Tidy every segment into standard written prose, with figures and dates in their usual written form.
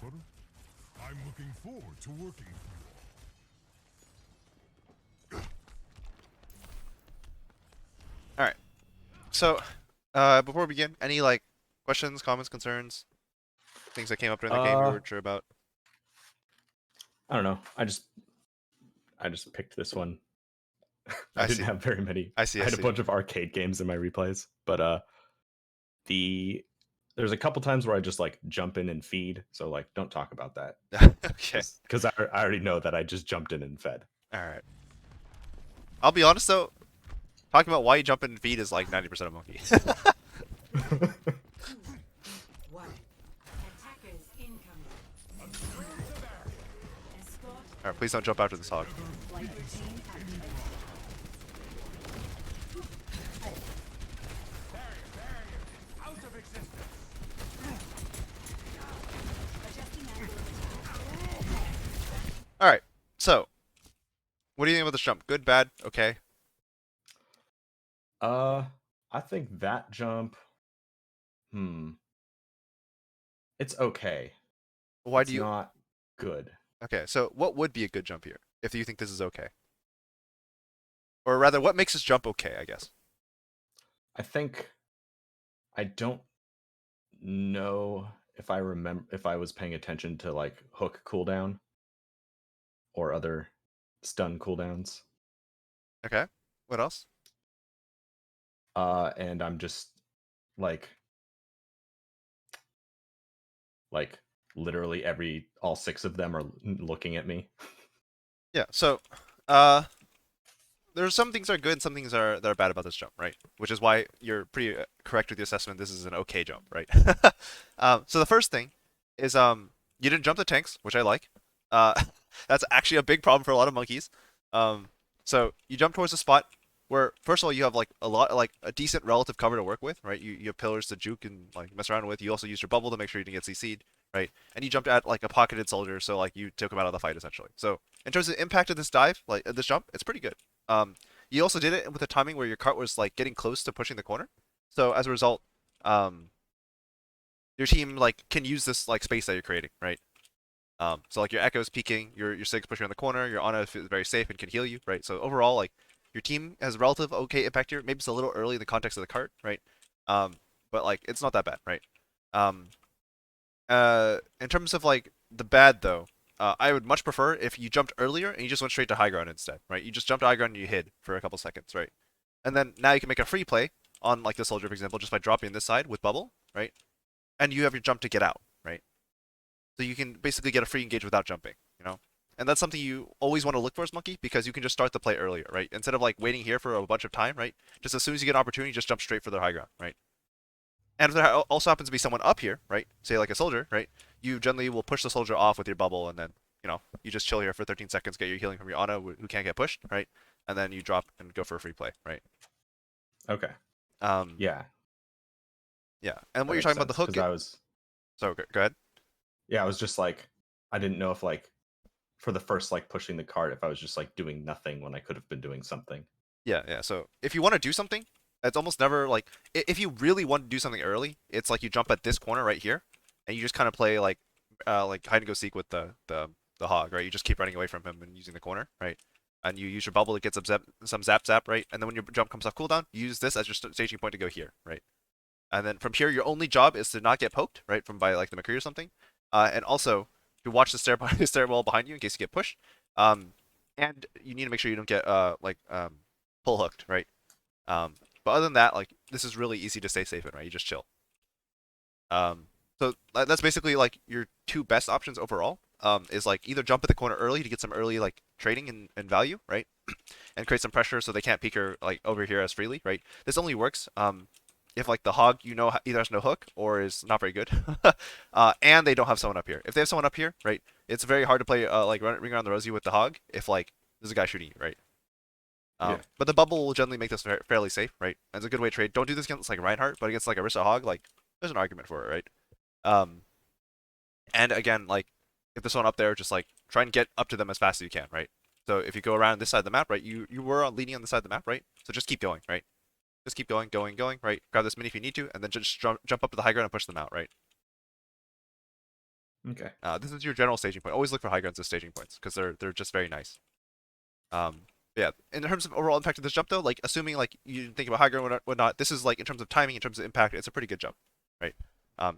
butter. I'm looking forward to working with All right. So, before we begin, any like questions, comments, concerns, things that came up during the game you Uh, weren't sure about? I don't know. I just picked this one. I I didn't see. have very many. I see. I I had a see. bunch of arcade games in my replays, but the there's a couple times where I just like jump in and feed. So like, don't talk about that Okay. because I already know that I just jumped in and fed. All right. I'll be honest though. Talking about why you jump in and feed is like 90% of monkey. One. Attackers incoming. Escort All right. Please don't jump after this hog. flight routine activated. Adjusting angle of attack. All right. So, what do you think about this jump? Good, bad, okay? uh, I think that jump. Hmm. It's okay. Why do It's you? not good. Okay. So, what would be a good jump here if you think this is okay? Or rather, what makes this jump okay? I guess. I think I don't know if I remember if I was paying attention to like hook cooldown or other stun cooldowns. Okay. What else? And I'm just like like literally all six of them are looking at me. Yeah. So, uh, there's some things that are good and some things that are bad about this jump, right? Which is why you're pretty correct with the assessment. This is an okay jump, right? So the first thing is you didn't jump the tanks, which I like. Uh, that's actually a big problem for a lot of monkeys. Um, so you jump towards a spot where first of all you have like a decent relative cover to work with, right? You have pillars to juke and like mess around with. You also use your bubble to make sure you didn't get CC'd, right? And you jumped at like a pocketed soldier, so like you took him out of the fight essentially. So in terms of the impact of this dive, like this jump, it's pretty good. You also did it with a timing where your cart was like getting close to pushing the corner. So as a result, um, your team like can use this like space that you're creating, right? So like your Echo's peeking, your Sig's pushing on the corner, your Ana is very safe and can heal you, right? So overall, like your team has relative okay impact here. Maybe it's a little early in the context of the cart, right? Um, but like it's not that bad, right? Um, in terms of like the bad though, I would much prefer if you jumped earlier and you just went straight to high ground instead, right? You just jumped to high ground and you hid for a couple seconds, right? And then now you can make a free play on like the soldier, for example, just by dropping this side with bubble, right? And you have your jump to get out, right? So you can basically get a free engage without jumping, you know? And that's something you always want to look for as monkey because you can just start the play earlier, right? Instead of like waiting here for a bunch of time, right? Just as soon as you get an opportunity, just jump straight for the high ground, right? And if there also happens to be someone up here, right? Say like a soldier, right? You generally will push the soldier off with your bubble, and then you just chill here for 13 seconds, get your healing from your Ana who can't get pushed, right? And then you drop and go for a free play, right? Okay. Um, Yeah, yeah. And what that you're makes talking about the sense hook, because I was so go ahead. yeah, I was just like I didn't know if like for the first like pushing the cart if I was just like doing nothing when I could have been doing something. Yeah, yeah. So if you want to do something, it's almost never like if you really want to do something early, it's like you jump at this corner right here, and you just kind of play like hide and go seek with the hog, right? You just keep running away from him and using the corner, right? And you use your bubble to get some zap zap, right? And then when your jump comes off cooldown, you use this as your staging point to go here, right? And then from here, your only job is to not get poked, right, from by like the McCree or something, and also to watch the stairwell behind you in case you get pushed. Um, and you need to make sure you don't get pull hooked, right? But other than that, like this is really easy to stay safe in, right? You just chill. Um, so that's basically like your two best options overall. Is like either jump at the corner early to get some early like trading and value, right? And create some pressure so they can't peek her like over here as freely, right? This only works if like the hog either has no hook or is not very good, and they don't have someone up here. If they have someone up here, right, it's very hard to play like ring around the rosy with the hog if like there's a guy shooting you, right? Yeah. But the bubble will generally make this fairly safe, right? And it's a good way to trade. Don't do this against like Reinhardt, but against like Arissa Hog, like there's an argument for it, right? Um, and again, like if there's someone up there, just like try and get up to them as fast as you can, right? So if you go around this side of the map, right, you were leaning on the side of the map, right? So just keep going, right? Just keep going, going, going, right? Grab this mini if you need to, and then just jump up to the high ground and push them out, right? Okay. This is your general staging point. Always look for high grounds as staging points because they're just very nice. Yeah. In terms of overall impact of this jump, though, like assuming like you think about high ground and whatnot, this is like in terms of timing, in terms of impact, it's a pretty good jump, right?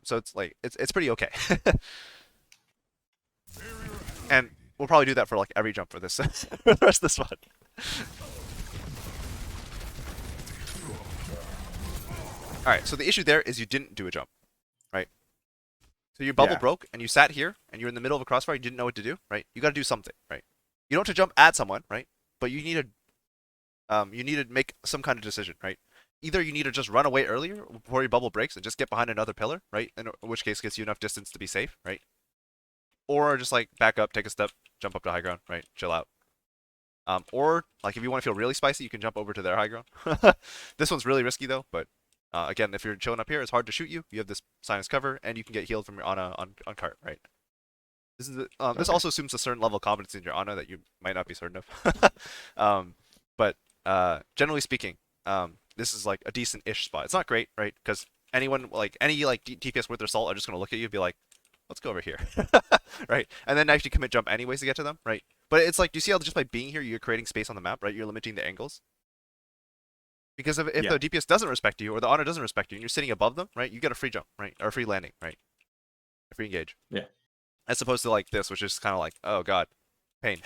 So it's like it's pretty okay. And we'll probably do that for like every jump for this for the rest of this one. All right. So the issue there is you didn't do a jump, right? So your bubble Yeah. broke and you sat here and you're in the middle of a crossfire. You didn't know what to do, right? You got to do something, right? You don't have to jump at someone, right? But you need to make some kind of decision, right? Either you need to just run away earlier before your bubble breaks and just get behind another pillar, right? In which case gets you enough distance to be safe, right? Or just like back up, take a step, jump up to high ground, right? Chill out. Or like if you want to feel really spicy, you can jump over to their high ground. This one's really risky though, but again, if you're chilling up here, it's hard to shoot you. You have this sinus cover, and you can get healed from your Ana on cart, right? This is this also assumes a certain level of competency in your Ana that you might not be certain of. But generally speaking, this is like a decent-ish spot. It's not great, right? Because anyone like any like DPS worth their salt are just gonna look at you and be like, let's go over here, right? And then actually commit jump anyways to get to them, right? But it's like, do you see how just by being here, you're creating space on the map, right? You're limiting the angles. Because if Yeah. the DPS doesn't respect you or the honor doesn't respect you and you're sitting above them, right? You get a free jump, right? Or a free landing, right? A free engage. Yeah. As opposed to like this, which is kind of like, oh god, pain.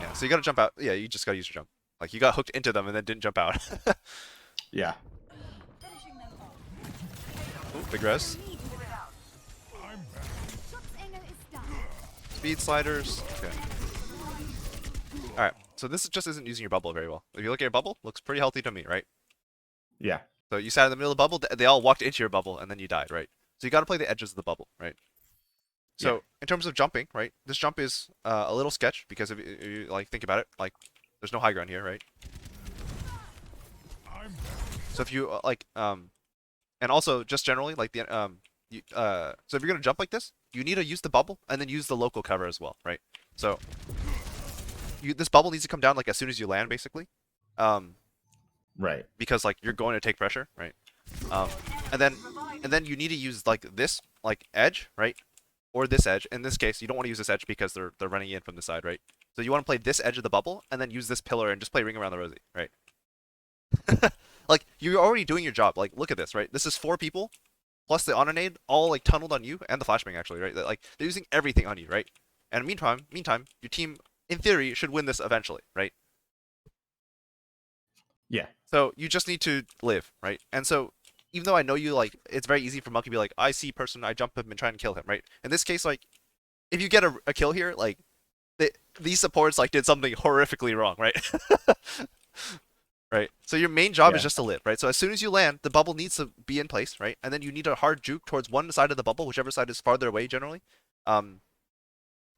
Yeah, so you gotta jump out. Yeah, you just gotta use your jump. Like you got hooked into them and then didn't jump out. Yeah. Finishing them off. Ooh, big res. Schutzengel ist da. Speed sliders. Okay. Alright, so this just isn't using your bubble very well. If you look at your bubble, looks pretty healthy to me, right? Yeah. So you sat in the middle of the bubble, they all walked into your bubble, and then you died, right? So you gotta play the edges of the bubble, right? So Yeah. in terms of jumping, right? This jump is a little sketch because if you like think about it, like there's no high ground here, right? So if you and also just generally like the so if you're gonna jump like this, you need to use the bubble and then use the local cover as well, right? So this bubble needs to come down like as soon as you land, basically, Right. because like you're going to take pressure, right? And then you need to use like this like edge, right? Or this edge. In this case, you don't want to use this edge because they're running in from the side, right? So you want to play this edge of the bubble and then use this pillar and just play ring around the rosy, right? Like you're already doing your job. Like look at this, right? This is 4 people plus the Ononade all like tunneled on you and the flashbang actually, right? Like they're using everything on you, right? And meantime, your team in theory should win this eventually, right? Yeah. So you just need to live, right? And so even though I know you like, it's very easy for Monkey to be like, I see person, I jump him and try and kill him, right? In this case, like, if you get a kill here, like, these supports like did something horrifically wrong, right? Right. So your main job is Yeah. just to live, right? So as soon as you land, the bubble needs to be in place, right? And then you need a hard juke towards one side of the bubble, whichever side is farther away generally. And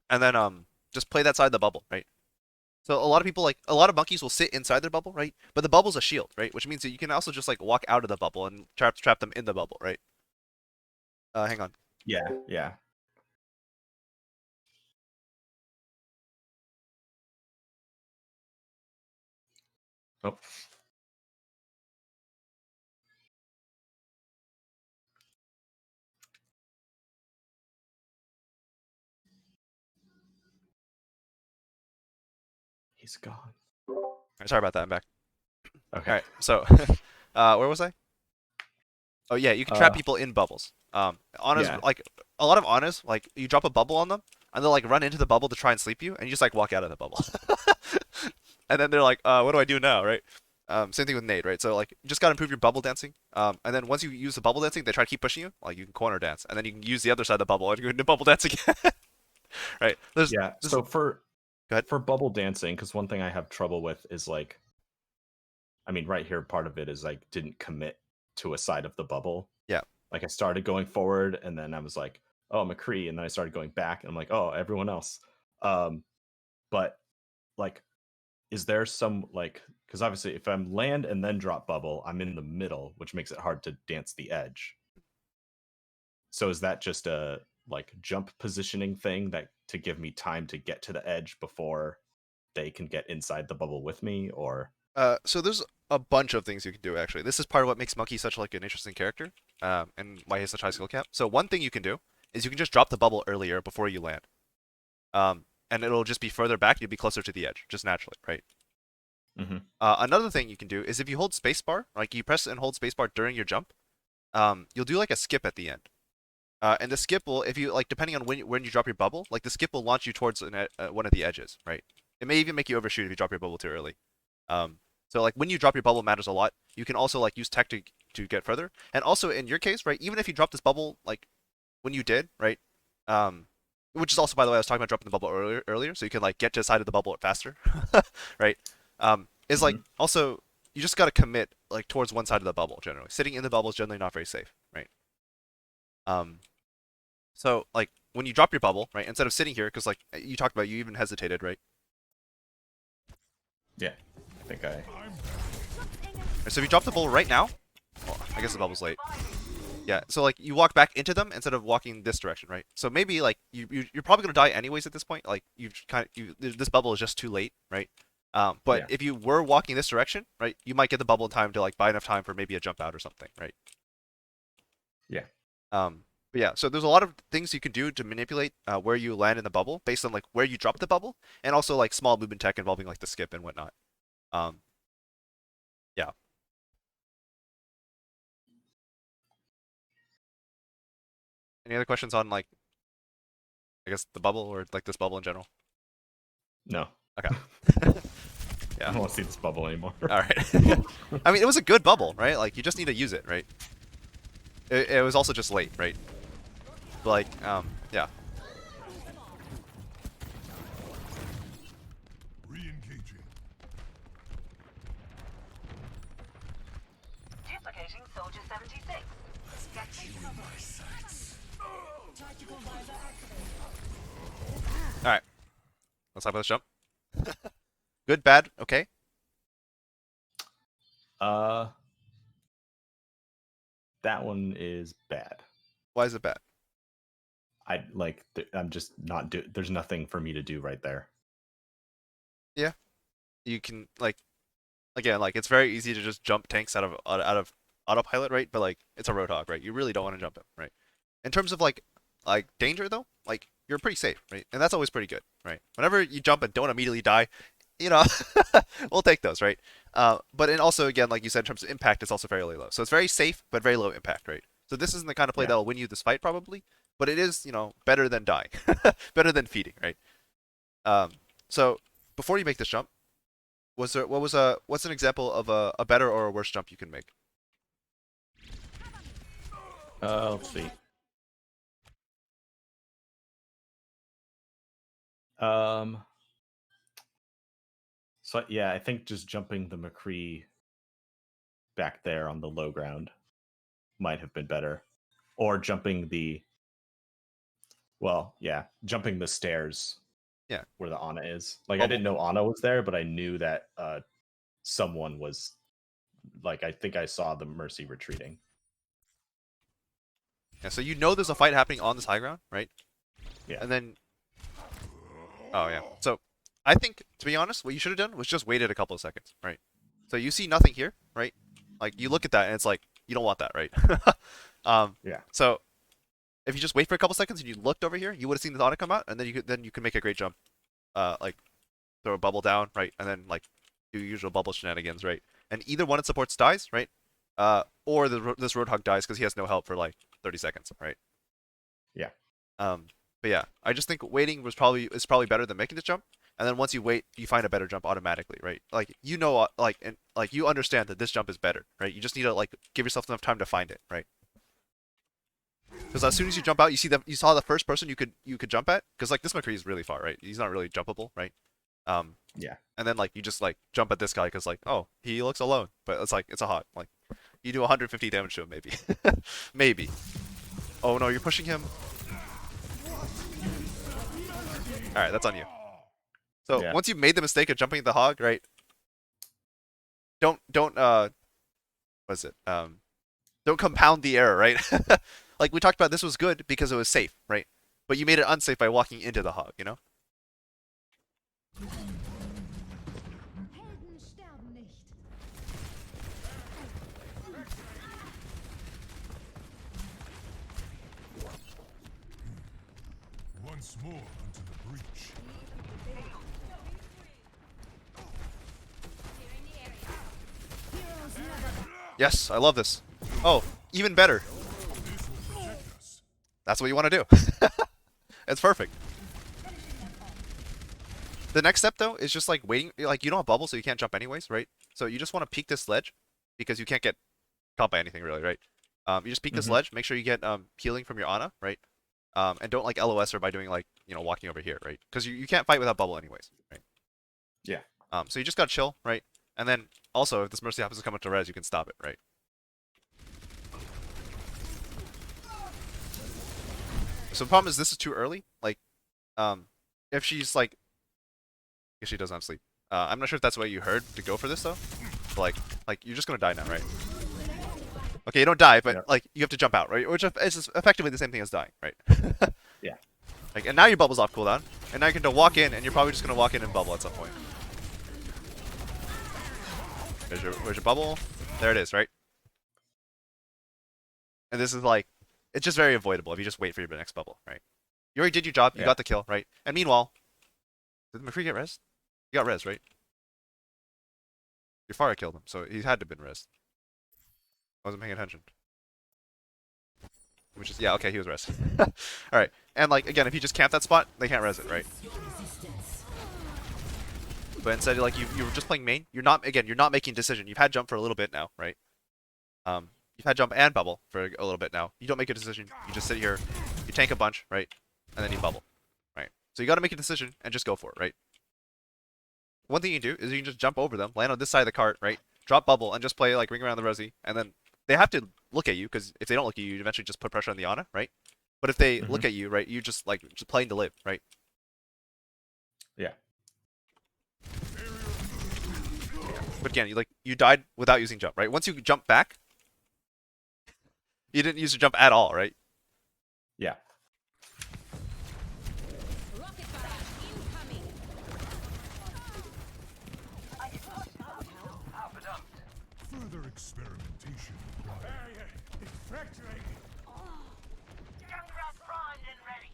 then just play that side of the bubble, right? So a lot of people, like a lot of monkeys will sit inside their bubble, right? But the bubble's a shield, right? Which means that you can also just like walk out of the bubble and trap them in the bubble, right? Hang on. Yeah. Yeah. Oh. He's gone. Sorry about that. I'm back. Okay. All right. So, where was I? Oh yeah, you can trap people in bubbles. Anas Yeah. like a lot of Anas, like you drop a bubble on them and they'll like run into the bubble to try and sleep you, and you just like walk out of the bubble. And then they're like, what do I do now, right? Same thing with nade, right? So like you just gotta improve your bubble dancing. And then once you use the bubble dancing, they try to keep pushing you. Like you can corner dance, and then you can use the other side of the bubble and you can bubble dance again. Right? Yeah. So Go ahead. for bubble dancing, because one thing I have trouble with is like, I mean, right here, part of it is like didn't commit to a side of the bubble. Yeah. Like I started going forward, and then I was like, oh, McCree, and then I started going back, and I'm like, oh, everyone else. But like, is there some like, because obviously if I'm land and then drop bubble, I'm in the middle, which makes it hard to dance the edge. So is that just a like jump positioning thing that to give me time to get to the edge before they can get inside the bubble with me, or So there's a bunch of things you can do actually. This is part of what makes Monkey such like an interesting character, and why he has such high skill cap. So one thing you can do is you can just drop the bubble earlier before you land. And it'll just be further back. You'll be closer to the edge, just naturally, right? Mm-hmm. Another thing you can do is if you hold spacebar, like you press and hold spacebar during your jump, you'll do like a skip at the end. And the skip will, if you like, depending on when you drop your bubble, like the skip will launch you towards one of the edges, right? It may even make you overshoot if you drop your bubble too early. So like when you drop your bubble matters a lot. You can also like use tech to get further. And also in your case, right, even if you drop this bubble like when you did, right, which is also by the way I was talking about dropping the bubble earlier, so you can like get to the side of the bubble faster, right? Is like also you just gotta commit like towards one side of the bubble generally. Sitting in the bubble is generally not very safe, right? So like when you drop your bubble, right, instead of sitting here, because like you talked about, you even hesitated, right? Yeah, I think I. So if you drop the bubble right now, well, I guess the bubble's late. Yeah, so like you walk back into them instead of walking this direction, right? So maybe like you're probably gonna die anyways at this point. Like this bubble is just too late, right? But Yeah. if you were walking this direction, right, you might get the bubble in time to like buy enough time for maybe a jump out or something, right? Yeah. But yeah, so there's a lot of things you can do to manipulate where you land in the bubble based on like where you drop the bubble, and also like small movement tech involving like the skip and whatnot. Yeah. Any other questions on like, I guess the bubble or like this bubble in general? No. Okay. I Yeah. don't want to see this bubble anymore. All right. I mean, it was a good bubble, right? Like you just need to use it, right? It was also just late, right? But, like, yeah. Re-engaging. Duplicating Soldier 76. All right. Let's talk about this jump. Good, bad, okay. That one is bad. Why is it bad? I like. I'm just not do. There's nothing for me to do right there. Yeah. You can like, again, like it's very easy to just jump tanks out of autopilot, right? But like it's a Roadhog, right? You really don't want to jump him, right? In terms of like danger though, like you're pretty safe, right? And that's always pretty good, right? Whenever you jump and don't immediately die, you know, we'll take those, right? But and also again, like you said, in terms of impact, it's also fairly low. So it's very safe but very low impact, right? So this isn't the kind of play Yeah. that'll win you this fight probably, but it is, you know, better than dying, better than feeding, right? So before you make this jump, what's an example of a better or a worse jump you can make? Let's see. So yeah, I think just jumping the McCree back there on the low ground might have been better, or jumping the. Well, yeah, jumping the stairs. Yeah. Where the Ana is. Like I Bubble. didn't know Ana was there, but I knew that someone was. Like I think I saw the Mercy retreating. Yeah, so you know there's a fight happening on this high ground, right? Yeah. And then, oh yeah. So I think, to be honest, what you should have done was just waited a couple of seconds, right? So you see nothing here, right? Like you look at that and it's like you don't want that, right? Yeah. So if you just wait for a couple seconds and you looked over here, you would have seen the auto come out, and then you could make a great jump, like throw a bubble down, right, and then like do usual bubble shenanigans, right? And either one it supports dies, right? Or this Roadhog dies because he has no help for like 30 seconds, right? Yeah. But yeah, I just think waiting is probably better than making the jump. And then once you wait, you find a better jump automatically, right? Like you know, and like you understand that this jump is better, right? You just need to like give yourself enough time to find it, right? Because as soon as you jump out, you saw the first person you could jump at. Because like this McCree is really far, right? He's not really jumpable, right? Yeah. And then like you just like jump at this guy because like, oh, he looks alone, but it's like it's a hot, like you do 150 damage to him maybe, maybe. Oh no, you're pushing him. All right, that's on you. So Yeah. once you've made the mistake of jumping the hog, right? Don't what is it? Don't compound the error, right? Like we talked about, this was good because it was safe, right? But you made it unsafe by walking into the hog, you know? Helden sterben nicht. Once more into the breach. Heroes never Yes, I love this. Oh, even better. This will protect us. That's what you want to do. It's perfect. The next step though is just like waiting. Like you don't have bubble, so you can't jump anyways, right? So you just want to peek this ledge because you can't get caught by anything really, right? You just peek this ledge. Make sure you get healing from your Ana, right? And don't like LOS her by doing like walking over here, right? Because you can't fight without bubble anyways, right? Yeah. So you just gotta chill, right? And then also if this mercy happens to come up to res, you can stop it, right? So the problem is this is too early. Like, if she's like, if she doesn't have sleep. I'm not sure if that's what you heard to go for this though. But, like you're just gonna die now, right? Okay, you don't die, but Yep. like you have to jump out, right? Which is effectively the same thing as dying, right? Yeah. Like, and now your bubble's off cooldown, and now you can walk in, and you're probably just gonna walk in and bubble at some point. Where's your bubble? There it is, right? And this is like, it's just very avoidable if you just wait for your next bubble, right? You already did your job, you Yeah. got the kill, right? And meanwhile, did McCree get res? You got res, right? Your Pharah killed him, so he had to have been res. I wasn't paying attention. Which is, yeah, okay, he was res. Alright, and like, again, if you just camp that spot, they can't res it, right? But instead, like, you were just playing main. You're not making a decision. You've had jump for a little bit now, right? You've had jump and bubble for a little bit now. You don't make a decision. You just sit here, you tank a bunch, right? And then you bubble, right? So you gotta make a decision and just go for it, right? One thing you can do is you can just jump over them, land on this side of the cart, right? Drop bubble and just play like ring around the resi, and then they have to look at you because if they don't look at you, you eventually just put pressure on the Ana, right? But if they look at you, right, you just like just playing to live, right? Yeah. But again, you died without using jump, right? Once you jump back, you didn't use your jump at all, right? Yeah. rocket barrage incoming. Further experimentation required. Young grass primed and ready.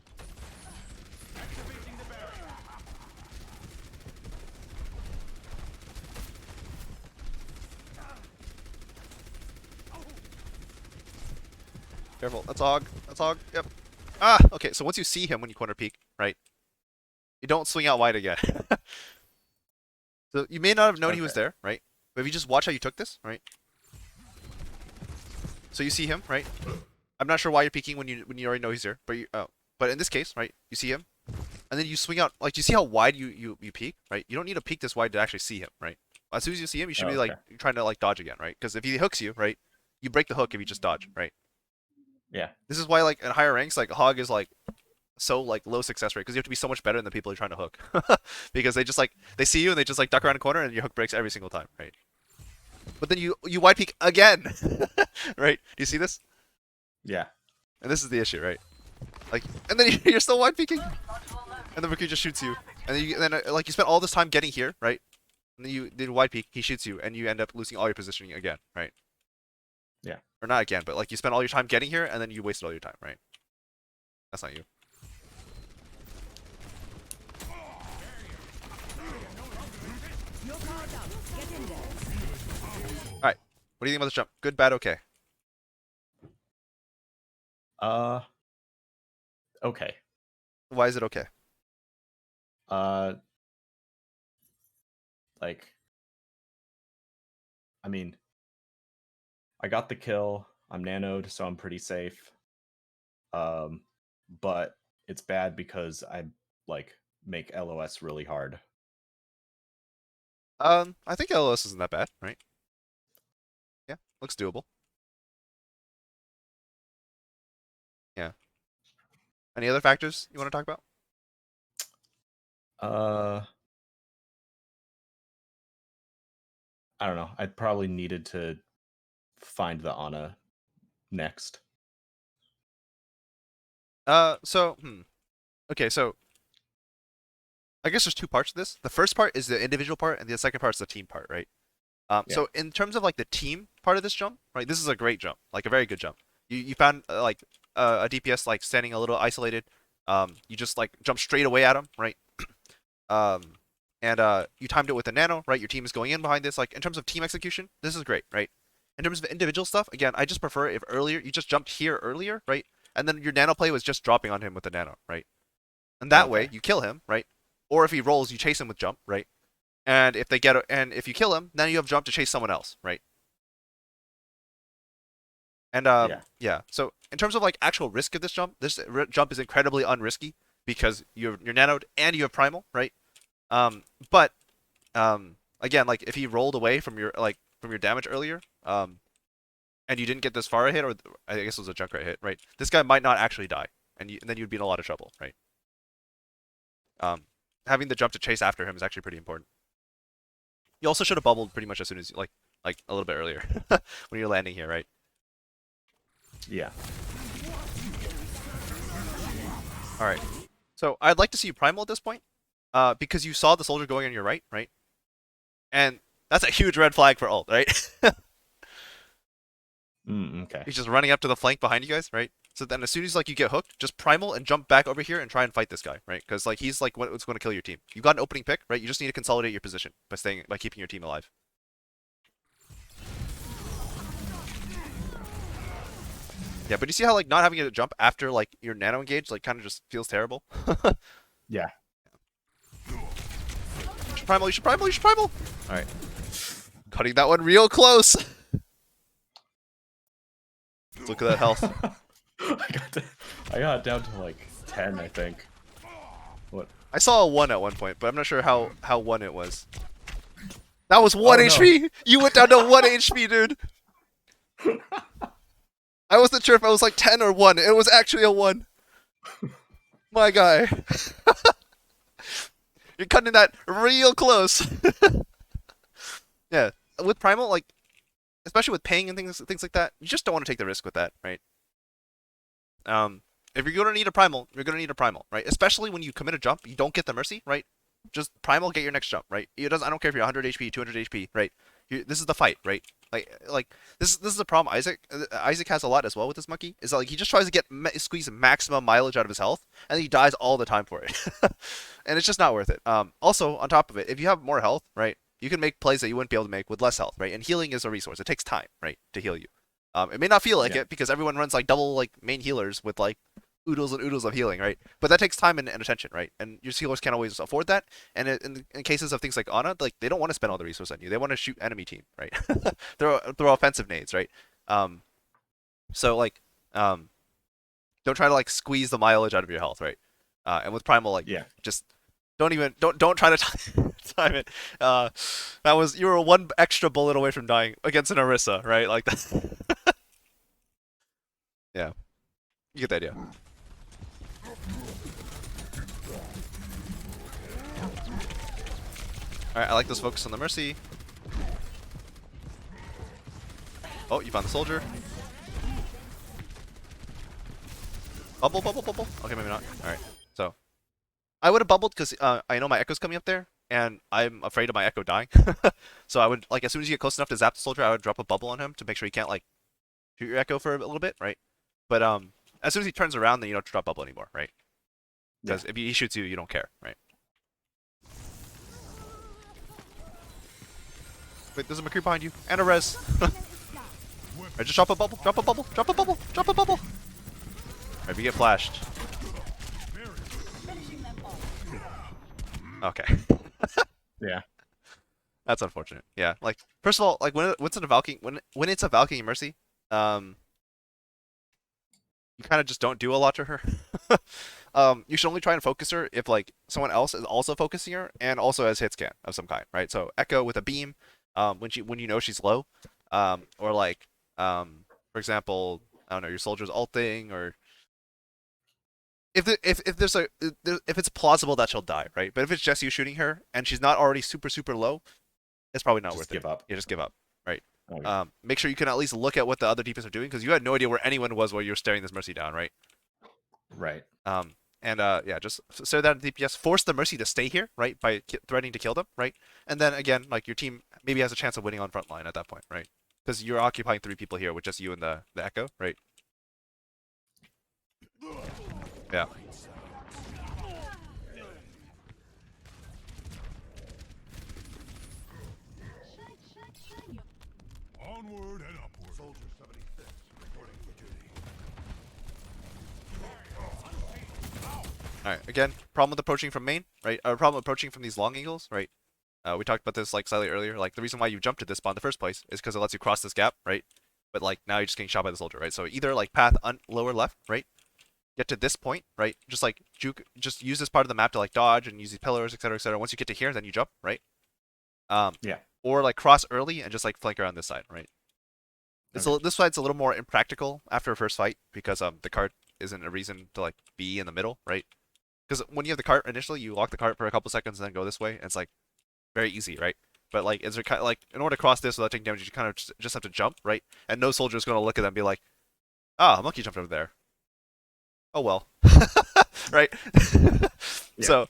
Careful. That's Hog. That's Hog. Yep. Ah, okay. So once you see him when you corner peek, right? You don't swing out wide again. So you may not have known he was Okay. there, right? But if you just watch how you took this, right? So you see him, right? I'm not sure why you're peeking when you already know he's there, but but in this case, right? You see him, and then you swing out. Like, you see how wide you peek, right? You don't need to peek this wide to actually see him, right? As soon as you see him, you should Oh, be like okay. trying to like dodge again, right? Because if he hooks you, right, you break the hook if you just dodge, right? Yeah. This is why like in higher ranks, like Hog is like so like low success rate because you have to be so much better than the people you're trying to hook because they just like they see you and they just like duck around a corner and your hook breaks every single time, right? But then you wide peek again, right? Do you see this? Yeah. And this is the issue, right? Like, and then you're still wide peeking, and the Mercury just shoots you, and then like you spent all this time getting here, right? And then you did wide peek, he shoots you, and you end up losing all your positioning again, right? Yeah. Or not again, but like you spent all your time getting here, and then you wasted all your time, right? That's not you. Your power's up. Get in there. What do you think about this jump? Good, bad, okay? Okay. Why is it okay? Like, I mean, I got the kill. I'm nanoed, so I'm pretty safe. But it's bad because I like make LOS really hard. I think LOS isn't that bad, right? Yeah, looks doable. Yeah. Any other factors you want to talk about? I don't know. I probably needed to find the Ana next. Okay, so I guess there's two parts to this. The first part is the individual part, and the second part is the team part, right? So in terms of like the team part of this jump, right? This is a great jump, like a very good jump. You found like a DPS like standing a little isolated, You just like jump straight away at him, right? And you timed it with a nano, right? Your team is going in behind this. Like in terms of team execution, this is great, right? In terms of individual stuff, again, I just prefer if earlier you just jumped here earlier, right? And then your nano play was just dropping on him with the nano, right? And that way you kill him, right? Or if he rolls, you chase him with jump, right? And if they get and if you kill him, then you have jump to chase someone else, right? And yeah. So in terms of like actual risk of this jump is incredibly unrisky because you're nanoed and you have primal, right? But again, like if he rolled away from your damage earlier, and you didn't get this far a hit, or I guess it was a Junkrat hit, right? This guy might not actually die, and then you'd be in a lot of trouble, right? Having the jump to chase after him is actually pretty important. You also should have bubbled pretty much as soon as like a little bit earlier when you're landing here, right? Yeah. All right. So I'd like to see you primal at this point, because you saw the soldier going on your right, right? And that's a huge red flag for ult, right? Okay. He's just running up to the flank behind you guys, right? So then as soon as like you get hooked, just primal and jump back over here and try and fight this guy, right? Because like he's like what's going to kill your team. You got an opening pick, right? You just need to consolidate your position by keeping your team alive. Yeah, but you see how like not having a jump after like your nano engage like kind of just feels terrible. Yeah. You should primal. All right, cutting that one real close. Let's look at that health. I got down to like 10, I think. What? I saw a 1 at one point, but I'm not sure how 1 it was. That was 1 Oh, HP! no. You went down to 1 HP, dude! I wasn't sure if it was like 10 or 1. It was actually a 1. My guy. You're cutting that real close. Yeah, with Primal, like, especially with paying and things like that, you just don't want to take the risk with that, right? If you're gonna need a primal, you're gonna need a primal, right? Especially when you commit a jump, you don't get the mercy, right? Just primal, get your next jump, right? I don't care if you're 100 HP, 200 HP, right? This is the fight, right? Like this is the problem. Isaac has a lot as well with this monkey. Is that, like he just tries to squeeze maximum mileage out of his health, and he dies all the time for it, and it's just not worth it. Also on top of it, if you have more health, right, you can make plays that you wouldn't be able to make with less health, right? And healing is a resource. It takes time, right, to heal you. It may not feel like it because everyone runs like double like main healers with like oodles and oodles of healing, right? But that takes time and attention, right? And your healers can't always afford that. And in cases of things like Ana, like they don't want to spend all the resources on you. They want to shoot enemy team, right? throw offensive nades, right? So like don't try to like squeeze the mileage out of your health, right? And with primal, like just don't try to time it. You were one extra bullet away from dying against an Orisa, right? Like that. Yeah, you get the idea. Alright, I like this focus on the Mercy. Oh, you found the soldier. Bubble. Okay, maybe not. Alright, so. I would have bubbled because I know my Echo's coming up there, and I'm afraid of my Echo dying. So I would, like, as soon as you get close enough to zap the soldier, I would drop a bubble on him to make sure he can't, like, shoot your Echo for a little bit, right? But as soon as he turns around, then you don't have to drop bubble anymore, right? Because if he shoots you, you don't care, right? Wait, there's a McCree behind you, and a res. Alright, just drop a bubble. Alright, if you get flashed. Okay. Yeah. That's unfortunate. Yeah, like first of all, like when it's a Valkyrie Mercy, you kind of just don't do a lot to her. You should only try and focus her if like someone else is also focusing her and also has hit scan of some kind, right? So Echo with a beam, when you know she's low, or like for example, I don't know, your soldier's ulting, or if it's plausible that she'll die, right? But if it's just you shooting her and she's not already super low, it's probably not worth it. Give up. Yeah, just give up, right? Okay. Make sure you can at least look at what the other defense are doing because you had no idea where anyone was while you were staring this Mercy down, right? Right. Yeah, just stare that at DPS. Force the Mercy to stay here, right? By threatening to kill them, right? And then again, like your team maybe has a chance of winning on front line at that point, right? Because you're occupying 3 people here with just you and the Echo, right? Yeah. Onward and upward. Soldier 76 reporting for duty. All right. Again, problem with approaching from main, right? Or problem with approaching from these long angles, right? We talked about this like slightly earlier. Like the reason why you jumped to this spot in the first place is because it lets you cross this gap, right? But like now you're just getting shot by the soldier, right? So either like path lower left, right? Get to this point, right? Just like juke, just use this part of the map to like dodge and use these pillars, etc., etc. Once you get to here, then you jump, right? Yeah. Or like cross early and just like flank around this side, right? Okay. This side's a little more impractical after a first fight because the cart isn't a reason to like be in the middle, right? Because when you have the cart initially, you lock the cart for a couple seconds and then go this way, and it's like very easy, right? But like, is there kind of like in order to cross this without taking damage, you kind of just have to jump, right? And no soldier is going to look at them and be like, "Ah, a monkey jumped over there. Oh well," right? Yeah. So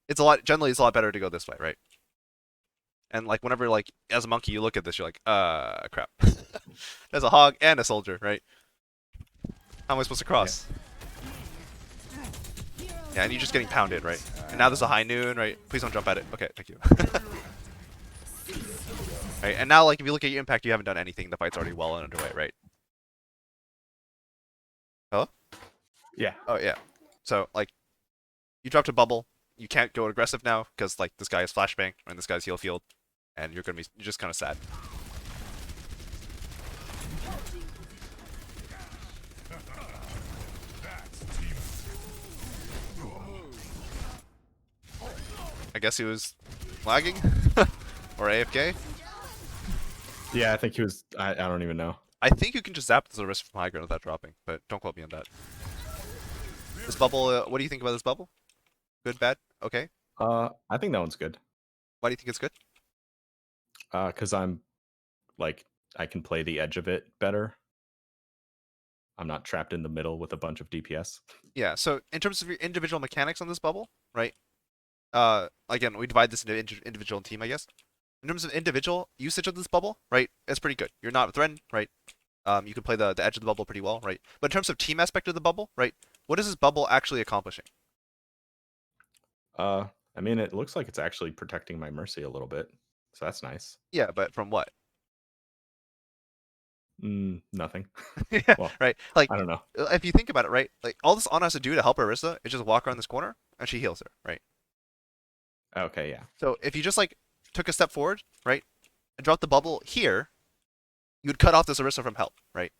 it's generally it's a lot better to go this way, right? And like whenever like as a monkey you look at this, you're like, crap. There's a hog and a soldier, right? How am I supposed to cross? Yeah, and you're just getting pounded, right? And now there's a high noon, right? Please don't jump at it. Okay, thank you. Right, and now like if you look at your impact, you haven't done anything. The fight's already well underway, right? Hello? Yeah. Oh yeah. So like, you dropped a bubble. You can't go aggressive now because like this guy is flashbang and this guy's heal field, and you're just kind of sad. I guess he was lagging or AFK. Yeah, I think he was. I don't even know. I think you can just zap the rest from high ground without dropping, but don't quote me on that. This bubble, what do you think about this bubble? Good, bad, okay? I think that one's good. Why do you think it's good? Because I'm like I can play the edge of it better. I'm not trapped in the middle with a bunch of DPS. Yeah, so in terms of your individual mechanics on this bubble, right? Again, we divide this into individual and team, I guess. In terms of individual usage of this bubble, right, it's pretty good. You're not threatened, right? You can play the edge of the bubble pretty well, right? But in terms of team aspect of the bubble, right, what is this bubble actually accomplishing? I mean, it looks like it's actually protecting my mercy a little bit, so that's nice. Yeah, but from what? Nothing. Yeah, Well, right. Like, I don't know. if you think about it, right, like all this Ana has to do to help Arissa is just walk around this corner and she heals her, right? Okay, yeah. So if you just like took a step forward, right, and dropped the bubble here, you would cut off this Arissa from help, right?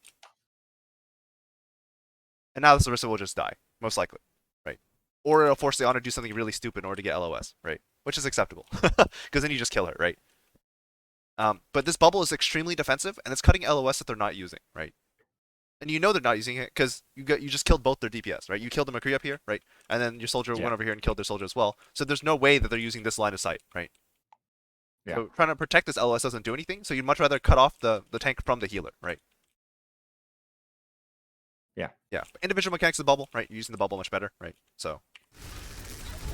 And now this Arissa will just die, most likely, right? Or it'll force the Ana to do something really stupid in order to get LOS, right? Which is acceptable, because then you just kill her, right? But this bubble is extremely defensive, and it's cutting LOS that they're not using, right? And you know they're not using it because you just killed both their DPS, right? You killed the McCree up here, right? And then your soldier went over here and killed their soldier as well. So there's no way that they're using this line of sight, right? Yeah. So trying to protect this LOS doesn't do anything, so you'd much rather cut off the tank from the healer, right? Yeah. Yeah. But individual mechanics of the bubble, right? You're using the bubble much better, right? So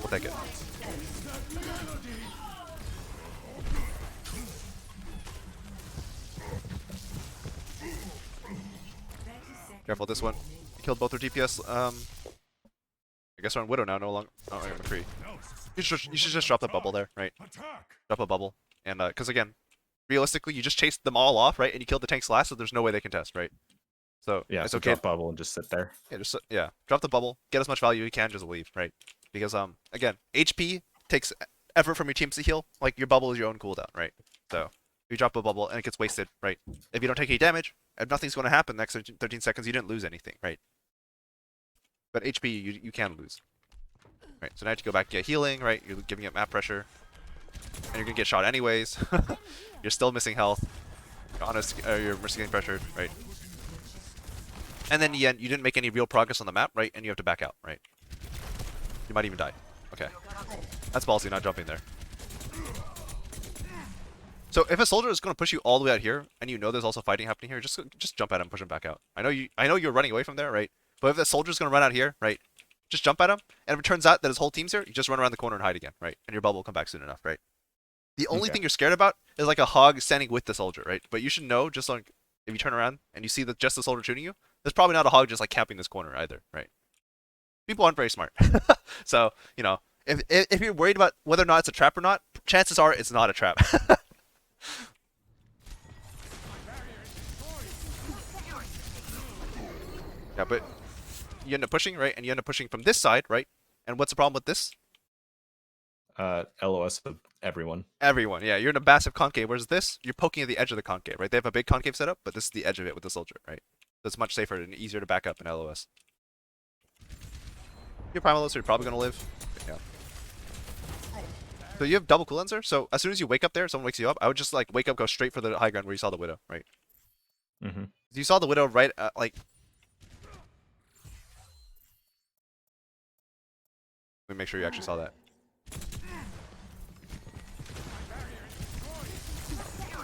we'll take it. Careful this one. You killed both their DPS. I guess we're on Widow now, no longer. Oh, I'm free. You should just drop the bubble there, right? Attack! Drop a bubble, and because again, realistically, you just chased them all off, right? And you killed the tanks last, so there's no way they can test, right? So Yeah, it's so okay. drop bubble and just sit there. Yeah, drop the bubble, get as much value as you can, just leave, right? Because again, HP takes effort from your teams to heal. Like your bubble is your own cooldown, right? So if you drop a bubble and it gets wasted, right? If you don't take any damage, if nothing's going to happen next 13 seconds, you didn't lose anything, right? But HP you can lose, right? So now you have to go back and get healing, right? You're giving it map pressure, and you're gonna get shot anyways. You're still missing health. Your mercy getting pressured, right? And then in the end, you didn't make any real progress on the map, right? And you have to back out, right? You might even die. Okay. That's ballsy, not jumping there. So if a soldier is going to push you all the way out here, and you know there's also fighting happening here, just jump at him, push him back out. I know you're running away from there, right? But if the soldier's going to run out here, right? Just jump at him, and if it turns out that his whole team's here, you just run around the corner and hide again, right? And your bubble will come back soon enough, right? The only thing you're scared about is like a hog standing with the soldier, right? But you should know, just like if you turn around and you see just the soldier shooting you, there's probably not a hog just like camping this corner either, right? People aren't very smart. So, you know, if you're worried about whether or not it's a trap or not, chances are it's not a trap. Yeah, but you end up pushing, right? And you end up pushing from this side, right? And what's the problem with this? LOS of everyone. Everyone, yeah, you're in a massive concave. Whereas this, you're poking at the edge of the concave, right? They have a big concave setup, but this is the edge of it with the soldier, right? So it's much safer and easier to back up in LOS. You're primal, so you're probably gonna live. Yeah. So you have double cooldowns there. So as soon as you wake up there, someone wakes you up. I would just like wake up, go straight for the high ground where you saw the widow, right? Mm-hmm. You saw the widow right, like. Let me make sure you actually saw that.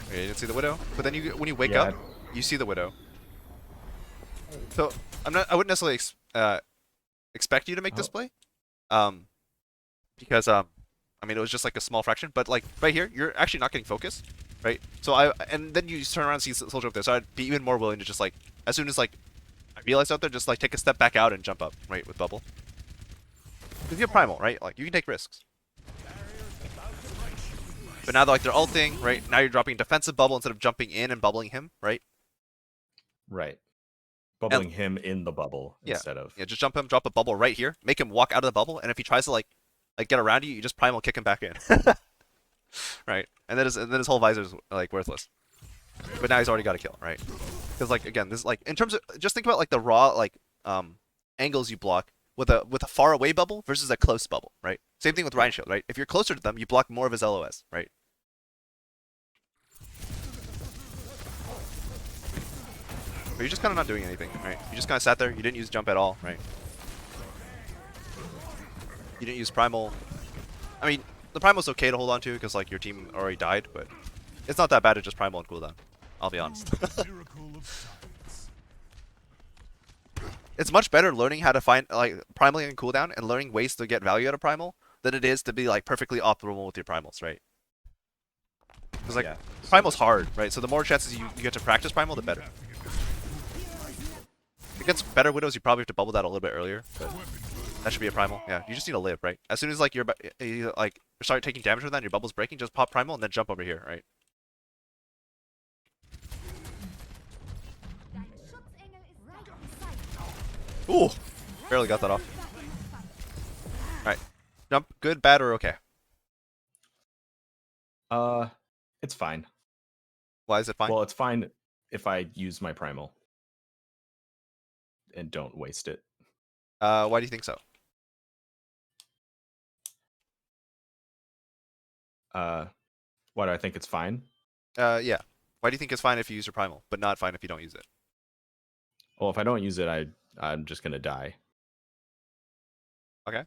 Okay, you didn't see the widow, but then when you wake up, you see the widow. So I wouldn't necessarily expect you to make this play, because I mean it was just like a small fraction, but like right here, you're actually not getting focused, right? So and then you turn around and see the soldier up there, so I'd be even more willing to just like as soon as like I realize out there, just like take a step back out and jump up, right, with bubble. Because you have primal, right? Like you can take risks. But now they're ulting, right? Now you're dropping defensive bubble instead of jumping in and bubbling him, right? Right. Bubbling him in the bubble instead of. Yeah, just jump him, drop a bubble right here, make him walk out of the bubble, and if he tries to like get around you, you just primal kick him back in. Right? And then his whole visor's like worthless. But now he's already got a kill, right? Because like again, this is like in terms of just think about like the raw like angles you block with a far away bubble versus a close bubble, right? Same thing with Ryan Shield, right? If you're closer to them, you block more of his LOS, right? But you're just kind of not doing anything, right? You just kind of sat there. You didn't use jump at all, right? You didn't use primal. I mean, the primal's okay to hold on to because like your team already died, but it's not that bad to just primal and cooldown. I'll be honest. Miracle of science. It's much better learning how to find like primal and cooldown and learning ways to get value out of primal than it is to be like perfectly optimal with your primals, right? Because like primal's hard, right? So the more chances you get to practice primal, the better. Against better widows, you probably have to bubble that a little bit earlier, but that should be a primal. Yeah, you just need to live, right? As soon as like you start taking damage with that and your bubble's breaking, just pop primal and then jump over here, right? Ooh, barely got that off. All right, jump, good, bad, or okay? It's fine. Why is it fine? Well, it's fine if I use my primal and don't waste it. Why do you think so? Why do I think it's fine? Yeah. Why do you think it's fine if you use your primal, but not fine if you don't use it? Well, if I don't use it, I'm just gonna die. Okay.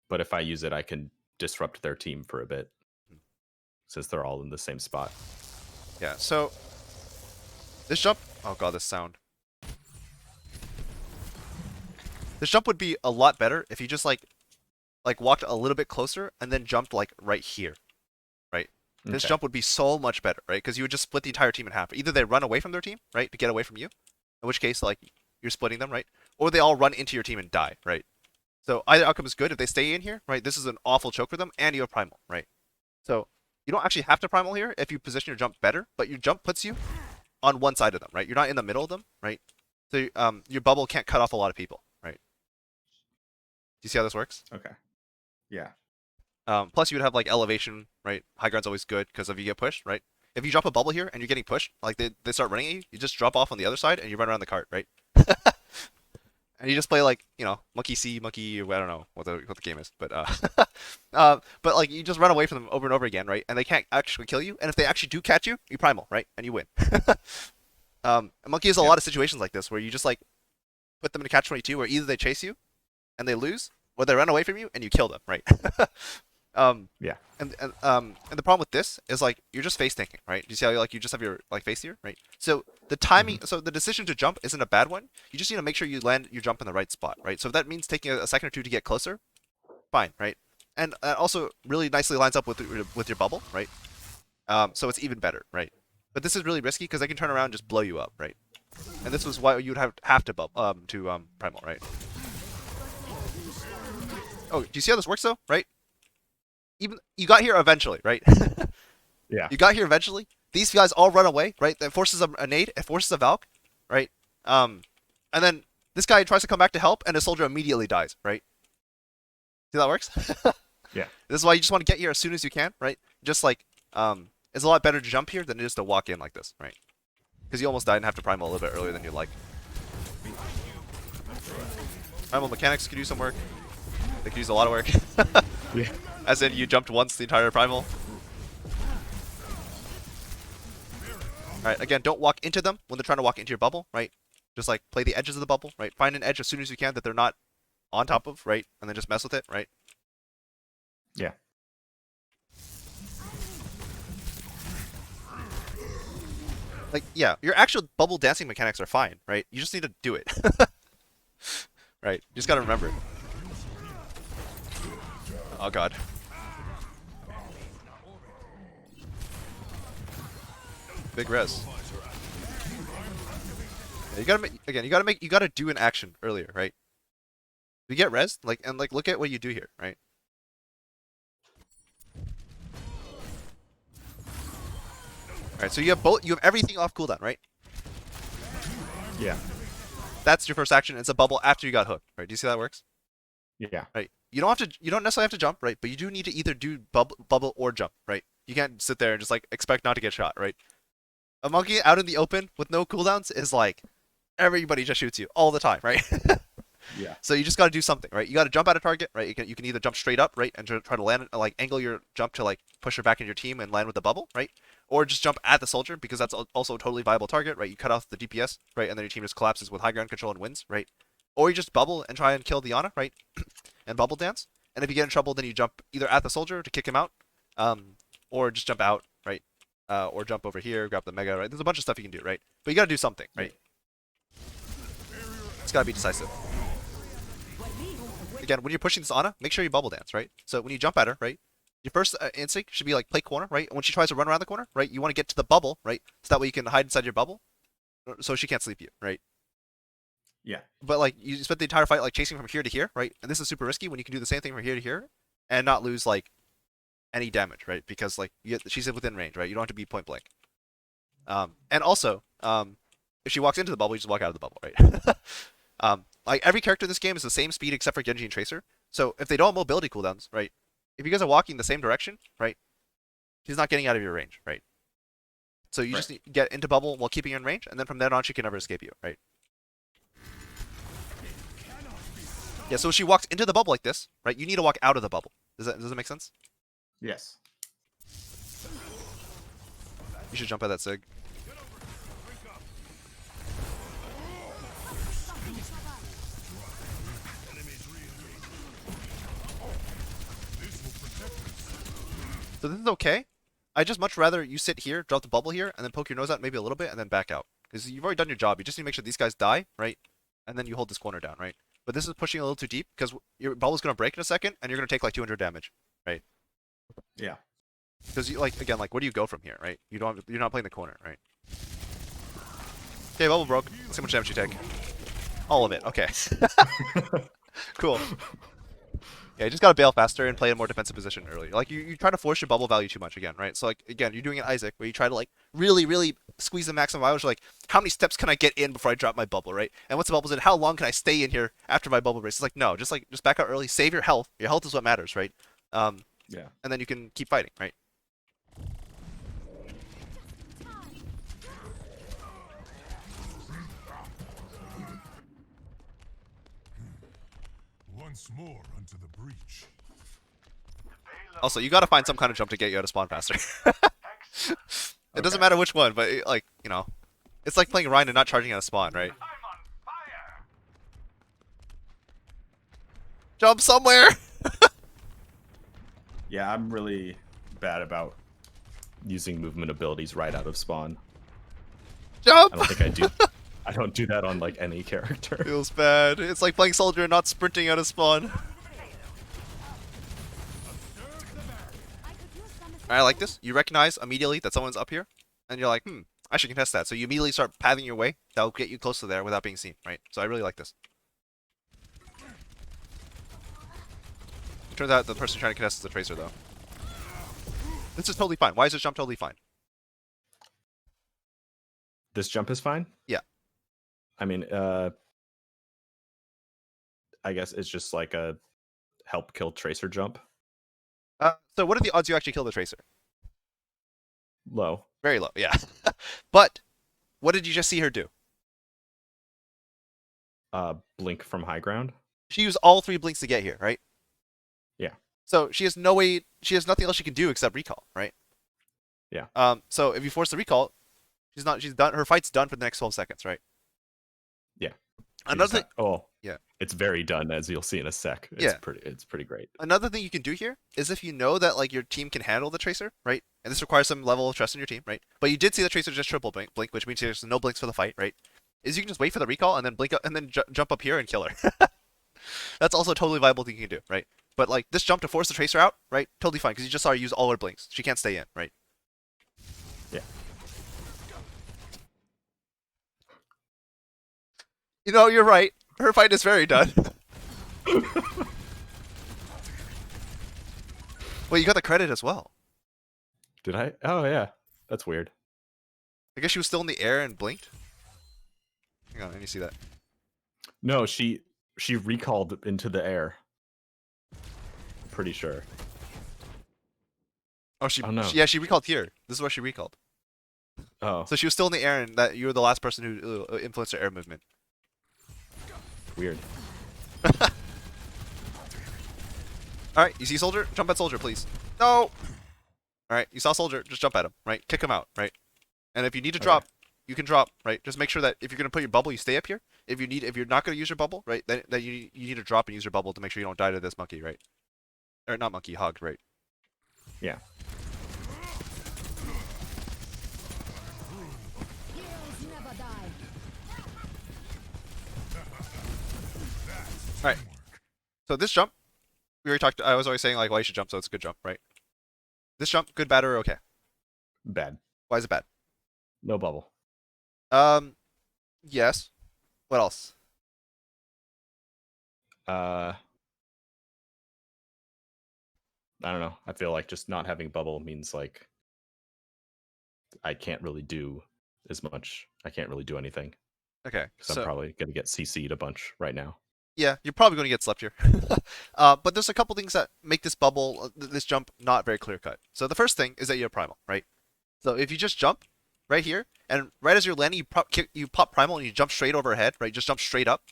But if I use it, I can disrupt their team for a bit, since they're all in the same spot. Yeah. So this jump. Oh god, this sound. This jump would be a lot better if you just like walked a little bit closer and then jumped like right here, right? This jump would be so much better, right? Because you would just split the entire team in half. Either they run away from their team, right, to get away from you, in which case like you're splitting them, right? Or they all run into your team and die, right? So either outcome is good if they stay in here, right? This is an awful choke for them, and you have primal, right? So you don't actually have to primal here if you position your jump better, but your jump puts you on one side of them, right? You're not in the middle of them, right? So your bubble can't cut off a lot of people, right? Do you see how this works? Okay. Yeah. Plus, you would have like elevation, right? High ground's always good because if you get pushed, right? If you drop a bubble here and you're getting pushed, like they start running at you, you just drop off on the other side and you run around the cart, right? And you just play like monkey see, monkey. I don't know what the game is, but but like you just run away from them over and over again, right? And they can't actually kill you. And if they actually do catch you, you primal, right? And you win. Monkey has a lot of situations like this where you just like put them in a catch-22 where either they chase you and they lose, or they run away from you and you kill them, right? Yeah. And the problem with this is like you're just face tanking, right? You see how you just have your like face here, right? So the timing, so the decision to jump isn't a bad one. You just need to make sure you land your jump in the right spot, right? So if that means taking a second or two to get closer, fine, right? And also really nicely lines up with your bubble, right? So it's even better, right? But this is really risky because they can turn around and just blow you up, right? And this was why you'd have to primal, right? Oh, do you see how this works though, right? Even you got here eventually, right? Yeah. You got here eventually. These guys all run away, right? That forces a nade, it forces a Valk, right? And then this guy tries to come back to help, and his soldier immediately dies, right? See how that works? Yeah. This is why you just want to get here as soon as you can, right? Just like, it's a lot better to jump here than it is to walk in like this, right? Because you almost died and have to primal a little bit earlier than you'd like. Primal mechanics could use some work. They could use a lot of work. Yeah. As in, you jumped once the entire primal. Alright, again, don't walk into them when they're trying to walk into your bubble, right? Just like play the edges of the bubble, right? Find an edge as soon as you can that they're not on top of, right? And then just mess with it, right? Yeah. Like, yeah, your actual bubble dancing mechanics are fine, right? You just need to do it. Right? You just gotta remember it. Oh god. Big res. Yeah, you gotta make, again, you gotta do an action earlier, right? You get res, like, and like, look at what you do here, right? Alright, so you have everything off cooldown, right? Yeah. That's your first action. It's a bubble after you got hooked, right? Do you see how that works? Yeah. Right. You don't necessarily have to jump, right? But you do need to either do bubble or jump, right? You can't sit there and just like expect not to get shot, right? A monkey out in the open with no cooldowns is like everybody just shoots you all the time, right? Yeah. So you just got to do something, right? You got to jump at a target, right? You can either jump straight up, right, and try to land, like angle your jump to like push her back into your team and land with the bubble, right? Or just jump at the soldier because that's also a totally viable target, right? You cut off the DPS, right, and then your team just collapses with high ground control and wins, right? Or you just bubble and try and kill the Ana, right? And bubble dance. And if you get in trouble, then you jump either at the soldier to kick him out, or just jump out, right? Or jump over here, grab the mega, right? There's a bunch of stuff you can do, right? But you got to do something, right? It's got to be decisive. Again, when you're pushing this Ana, make sure you bubble dance, right? So when you jump at her, right? Your first instinct should be like play corner, right? And when she tries to run around the corner, right? You want to get to the bubble, right? So that way you can hide inside your bubble, so she can't sleep you, right? Yeah. But like you spent the entire fight like chasing from here to here, right? And this is super risky when you can do the same thing from here to here and not lose like any damage, right? Because like she's within range, right? You don't have to be point blank. And also, if she walks into the bubble, you just walk out of the bubble, right? Like every character in this game is the same speed except for Genji and Tracer. So if they don't have mobility cooldowns, right? If you guys are walking the same direction, right? She's not getting out of your range, right? So you just need to get into bubble while keeping her in range, and then from then on she can never escape you, right? Yeah, so if she walks into the bubble like this, right? You need to walk out of the bubble. Does that make sense? Yes. You should jump at that Sig. So this is okay. I just much rather you sit here, drop the bubble here, and then poke your nose out maybe a little bit, and then back out. Because you've already done your job. You just need to make sure these guys die, right? And then you hold this corner down, right? But this is pushing a little too deep, because your bubble's going to break in a second, and you're going to take like 200 damage, right? Yeah. Because you like, again, like where do you go from here, right? You're not playing the corner, right? Okay, bubble broke. Let's see how much damage you take. All of it. Okay. Cool. Yeah, you just gotta bail faster and play a more defensive position early. Like you try to force your bubble value too much again, right? So like again, you're doing an Isaac where you try to like really squeeze the maximum value. Like how many steps can I get in before I drop my bubble, right? And once the bubble's in, how long can I stay in here after my bubble breaks? It's like no, just back out early, save your health. Your health is what matters, right? Yeah. And then you can keep fighting, right? Once more unto the breach. Also, you gotta find some kind of jump to get you out of spawn faster. It doesn't matter which one, but it, like, you know, it's like playing Ryan and not charging out of spawn, right? I'm on fire. Jump somewhere! Yeah, I'm really bad about using movement abilities right out of spawn. Jump! I don't think I do. I don't do that on like any character. Feels bad. It's like playing soldier and not sprinting out of spawn. I like this. You recognize immediately that someone's up here, and you're like, I should contest that. So you immediately start pathing your way. That'll get you close to there without being seen, right? So I really like this. Turns out the person trying to contest is the Tracer, though. This is totally fine. Why is this jump totally fine? This jump is fine? Yeah. I mean, I guess it's just like a help kill tracer jump. So what are the odds you actually kill the tracer? Low. Very low, yeah. But what did you just see her do? Blink from high ground. She used all 3 blinks to get here, right? Yeah. So she has no way. She has nothing else she can do except recall, right? Yeah. So if you force the recall, she's not. She's done. Her fight's done for the next 12 seconds, right? Yeah. Another thing. Yeah. It's very done, as you'll see in a sec. Yeah. It's pretty great. Another thing you can do here is if you know that like your team can handle the tracer, right? And this requires some level of trust in your team, right? But you did see the tracer just triple blink, which means there's no blinks for the fight, right? Is you can just wait for the recall and then blink up and then jump up here and kill her. That's also a totally viable thing you can do, right? But like this jump to force the tracer out, right? Totally fine because you just saw her use all her blinks. She can't stay in, right? Yeah. You know, you're right. Her fight is very done. Well, you got the credit as well. Did I? Oh yeah. That's weird. I guess she was still in the air and blinked. Hang on, let me see that. No, she recalled into the air. Pretty sure. Oh, she, Oh, no. she recalled here. This is where she recalled. Oh, So she was still in the air, and that you were the last person who influenced her air movement. weird. All right, you see soldier? Jump at soldier, please. No. All right, you saw soldier? Just jump at him, right? Kick him out, right? And if you need to drop, you can drop, right? Just make sure that if you're gonna put your bubble, you stay up here. If you're not gonna use your bubble, right? Then you need to drop and use your bubble to make sure you don't die to this monkey, right? Or not monkey, hog, right? Yeah. Heroes never die. All right. So this jump, we already talked. I was always saying like why you should jump, so it's a good jump, right? This jump, good, bad, or okay? Bad. Why is it bad? No bubble. Yes. What else? I don't know. I feel like just not having bubble means like I can't really do as much. I can't really do anything Okay. because I'm probably gonna get CC'd a bunch right now. Yeah, you're probably going to get slept here. But there's a couple things that make this bubble, this jump, not very clear cut. So the first thing is that you have primal, right? So if you just jump right here, and right as you're landing, you pop primal and you jump straight overhead, right? Just jump straight up.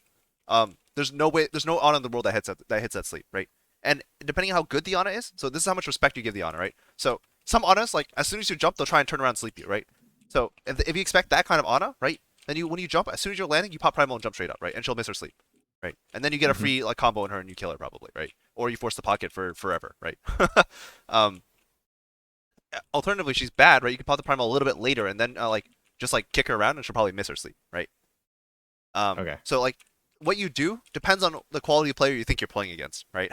There's no honor in the world that hits that sleep, right? And depending on how good the honor is, so this is how much respect you give the honor, right? So some honors, like as soon as you jump, they'll try and turn around and sleep you, right? So if you expect that kind of honor, right? Then when you jump, as soon as you're landing, you pop primal and jump straight up, right? And she'll miss her sleep. Right, and then you get a free like combo in her and you kill her probably, right? Or you force the pocket for forever, right? Alternatively, she's bad, right? You can pop the primal a little bit later and then just kick her around and she'll probably miss her sleep, right? Okay. So like what you do depends on the quality of player you think you're playing against, right?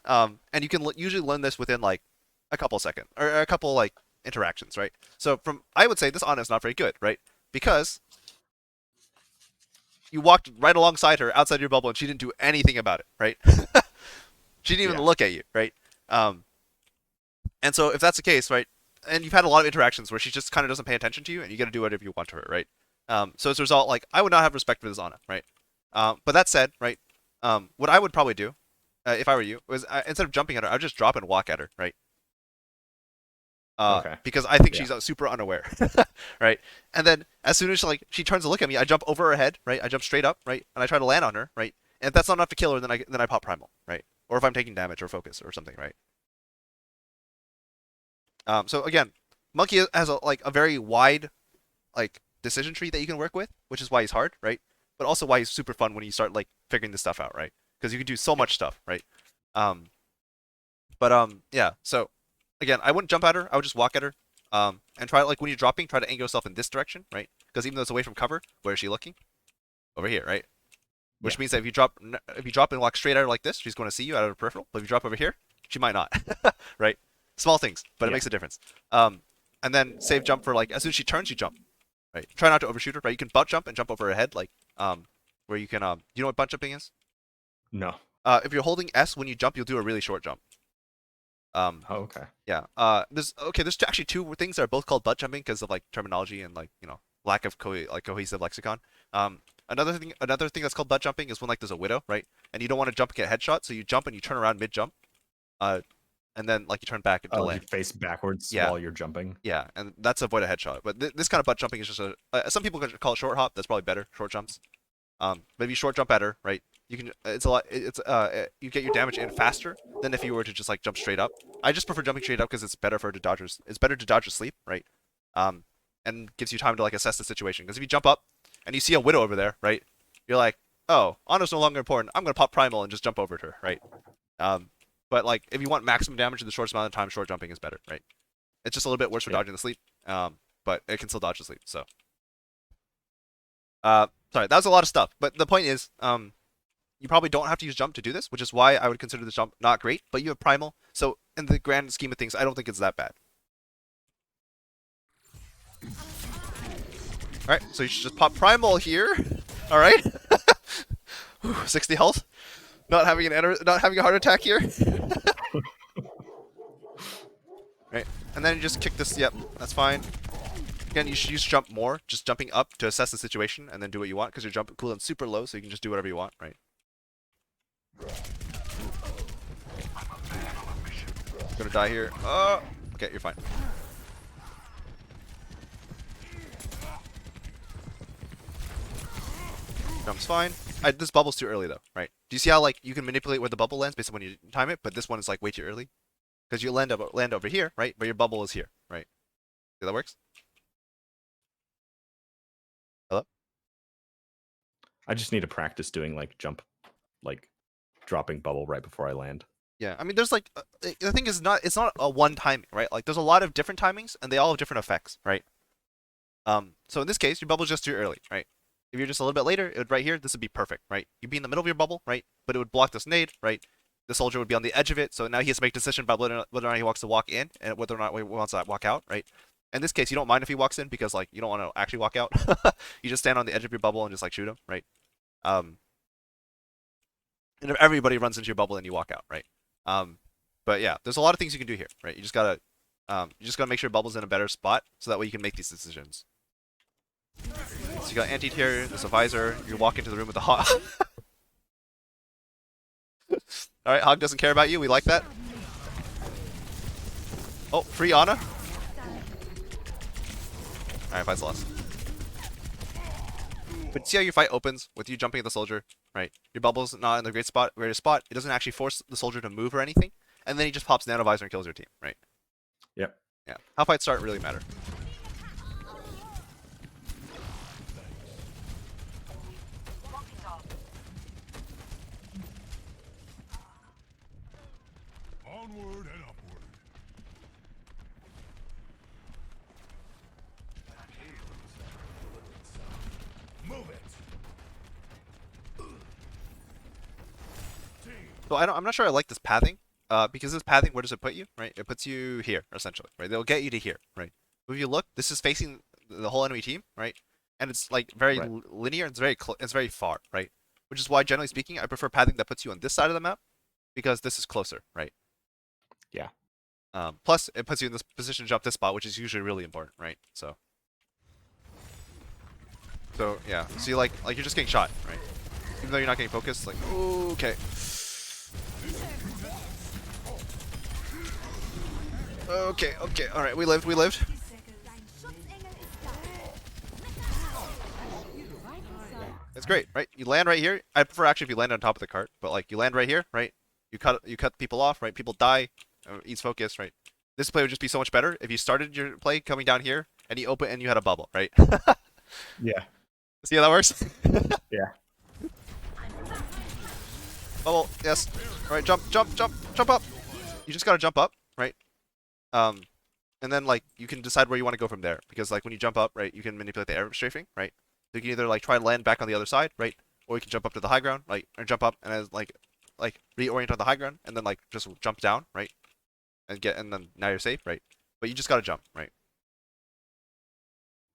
And you can usually learn this within like a couple seconds or a couple like interactions, right? So I would say this Ana is not very good, right? Because you walked right alongside her outside your bubble and she didn't do anything about it, right? She didn't even look at you, right? And so if that's the case, right, and you've had a lot of interactions where she just kind of doesn't pay attention to you and you got to do whatever you want to her, right? So as a result, like I would not have respect for this Ana, right? But that said, right, what I would probably do if I were you was instead of jumping at her, I would just drop and walk at her, right? Okay. Because I think she's super unaware, right? And then as soon as she turns to look at me, I jump over her head, right? I jump straight up, right? And I try to land on her, right? And if that's not enough to kill her, then I pop primal, right? Or if I'm taking damage or focus or something, right? So again, Monkey has a very wide decision tree that you can work with, which is why he's hard, right? But also why he's super fun when you start figuring this stuff out, right? Because you can do so much stuff, right? Yeah. So again, I wouldn't jump at her. I would just walk at her. And try when you're dropping, try to angle yourself in this direction, right? Because even though it's away from cover, where is she looking? Over here, right? Which means that if you drop and walk straight at her like this, she's going to see you out of her peripheral. But if you drop over here, she might not, right? Small things, but it makes a difference. And then save jump for as soon as she turns, you jump, right? Try not to overshoot her, right? You can butt jump and jump over her head, where you can you know what butt jumping is? No. If you're holding S when you jump, you'll do a really short jump. Okay. Yeah. There's actually two things that are both called butt jumping because of terminology and lack of cohesive lexicon. Another thing that's called butt jumping is when like there's a widow, right? And you don't want to jump and get a headshot, so you jump and you turn around mid jump, and then like you turn back to Oh, you land. face backwards Yeah. while you're jumping. Yeah, and that's avoid a headshot. But this kind of butt jumping is just some people call it short hop. That's probably better. Short jumps. But if you short jump better, right? You can. It's a lot. You get your damage in faster than if you were to just like jump straight up. I just prefer jumping straight up because it's better for dodgers. It's better to dodge or sleep, right? And gives you time to like assess the situation. Because if you jump up and you see a widow over there, right? You're like, oh, Honor's no longer important. I'm gonna pop primal and just jump over to her, right? But like if you want maximum damage in the shortest amount of time, short jumping is better, right? It's just a little bit worse for dodging the sleep. But it can still dodge the sleep. So, sorry, that was a lot of stuff. But the point is, you probably don't have to use jump to do this, which is why I would consider this jump not great. But you have primal, so in the grand scheme of things, I don't think it's that bad. All right, so you should just pop primal here. All right, 60 health. Not having a heart attack here. Right, and then you just kick this. Yep, that's fine. Again, you should use jump more, just jumping up to assess the situation, and then do what you want because your jump cooldown's super low, so you can just do whatever you want, right? Gonna die here. Okay, you're fine. Jump's fine. This bubble's too early though, right? Do you see how like you can manipulate where the bubble lands based on when you time it, but this one is like way too early? Because you land over here, right? But your bubble is here, right? See how that works? Hello? I just need to practice doing like jump, like dropping bubble right before I land. Yeah, I mean, there's like the thing is it's not a one timing, right? Like there's a lot of different timings, and they all have different effects, right? So in this case, your bubble's just too early, right? If you're just a little bit later, it would right here, this would be perfect, right? You'd be in the middle of your bubble, right? But it would block this nade, right? The soldier would be on the edge of it, so now he has to make a decision about whether or not he wants to walk in and whether or not he wants to walk out, right? In this case, you don't mind if he walks in because like you don't want to actually walk out. You just stand on the edge of your bubble and just like shoot him, right? And if everybody runs into your bubble, then you walk out, right? But yeah, there's a lot of things you can do here, right? You just gotta make sure your bubble's in a better spot so that way you can make these decisions. So you got anti here, there's a visor. You walk into the room with the hog. All right, hog doesn't care about you. We like that. Oh, free Ana. All right, fight's lost. But see how your fight opens with you jumping at the soldier, right? Your bubble's not in the greatest spot. It doesn't actually force the soldier to move or anything, and then he just pops nano visor and kills your team, right? Yep. Yeah. How fights start really matter. Onward and upward. Move it. So I'm not sure I like this pathing, because this pathing, where does it put you, right? It puts you here, essentially, right? They'll get you to here, right? But if you look, this is facing the whole enemy team, right? And it's like very Right. linear. It's very far, right? Which is why, generally speaking, I prefer pathing that puts you on this side of the map, because this is closer, right? Yeah. Plus, it puts you in this position to jump this spot, which is usually really important, right? So yeah. So you like you're just getting shot, right? Even though you're not getting focused, like ooh, okay. Okay, all right, we lived. Dein Schutzengel ist da. It's great, right? You land right here. I prefer actually if you land on top of the cart, but like you land right here, right? You cut people off, right? People die, eats focus, right? This play would just be so much better if you started your play coming down here and you had a bubble, right? Yeah. See how that works? Yeah. Bubble, yes. All right, jump up. You just gotta jump up, right? And then like you can decide where you want to go from there, because like when you jump up, right, you can manipulate the air strafing, right? So you can either like try and land back on the other side, right, or you can jump up to the high ground, right, or jump up and as like reorient on the high ground and then like just jump down, right, and then now you're safe, right? But you just gotta jump, right?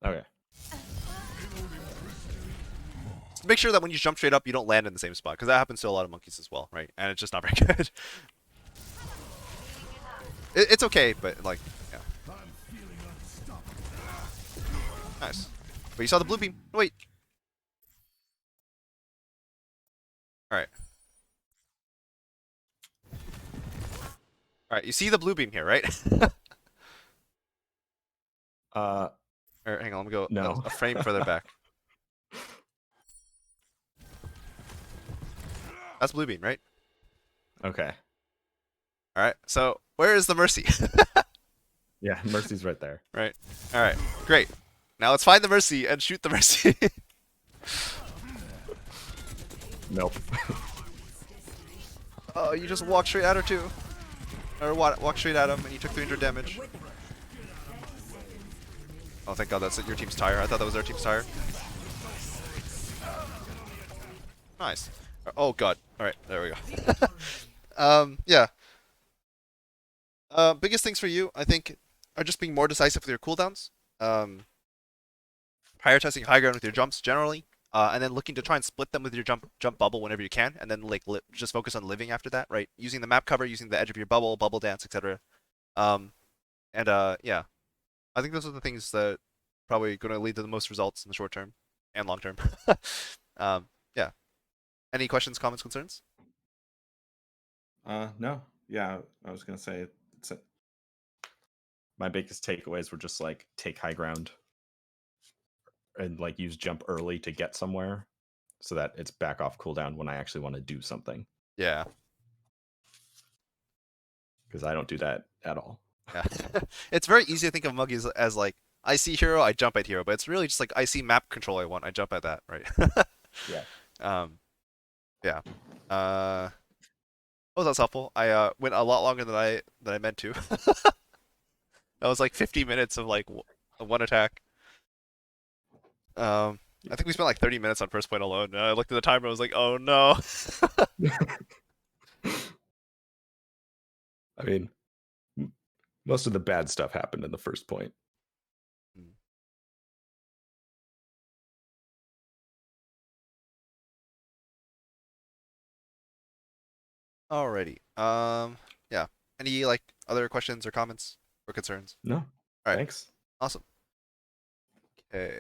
Okay. Make sure that when you jump straight up, you don't land in the same spot, because that happens to a lot of monkeys as well, right? And it's just not very good. It's okay, but like, yeah. I'm feeling unstoppable. Nice. But you saw the blue beam. Wait. All right. All right. You see the blue beam here, right? Uh, Or hang on, let me go no. a frame further back. That's blue beam, right? Okay. All right. So where is the mercy? Yeah, Mercy's right there. Right. All right. Great. Now let's find the mercy and shoot the mercy. Nope. Oh, you just walked straight at her too. Or walk straight at him, and you took 300 damage. Oh, thank God, that's your team's tire. I thought that was their team's tire. Nice. Oh God. All right, there we go. Yeah. Biggest things for you, I think, are just being more decisive with your cooldowns. Prioritizing high ground with your jumps generally, and then looking to try and split them with your jump bubble whenever you can, and then like just focus on living after that, right? Using the map cover, using the edge of your bubble dance, etc. Yeah, I think those are the things that probably going to lead to the most results in the short term and long term. Yeah. Any questions, comments, concerns? No. Yeah, I was gonna say my biggest takeaways were just like take high ground and like use jump early to get somewhere so that it's back off cooldown when I actually want to do something. Yeah. Because I don't do that at all. Yeah. It's very easy to think of Muggy as like, I see hero, I jump at hero, but it's really just like I see map control I want, I jump at that, right? Yeah. Yeah. Oh, that's helpful. I went a lot longer than I meant to. That was like 50 minutes of like one attack. I think we spent like 30 minutes on first point alone. And I looked at the timer, I was like, oh no. I mean, most of the bad stuff happened in the first point. Alrighty. Yeah. Any like other questions or comments or concerns? No. All right. Thanks. Awesome. Okay.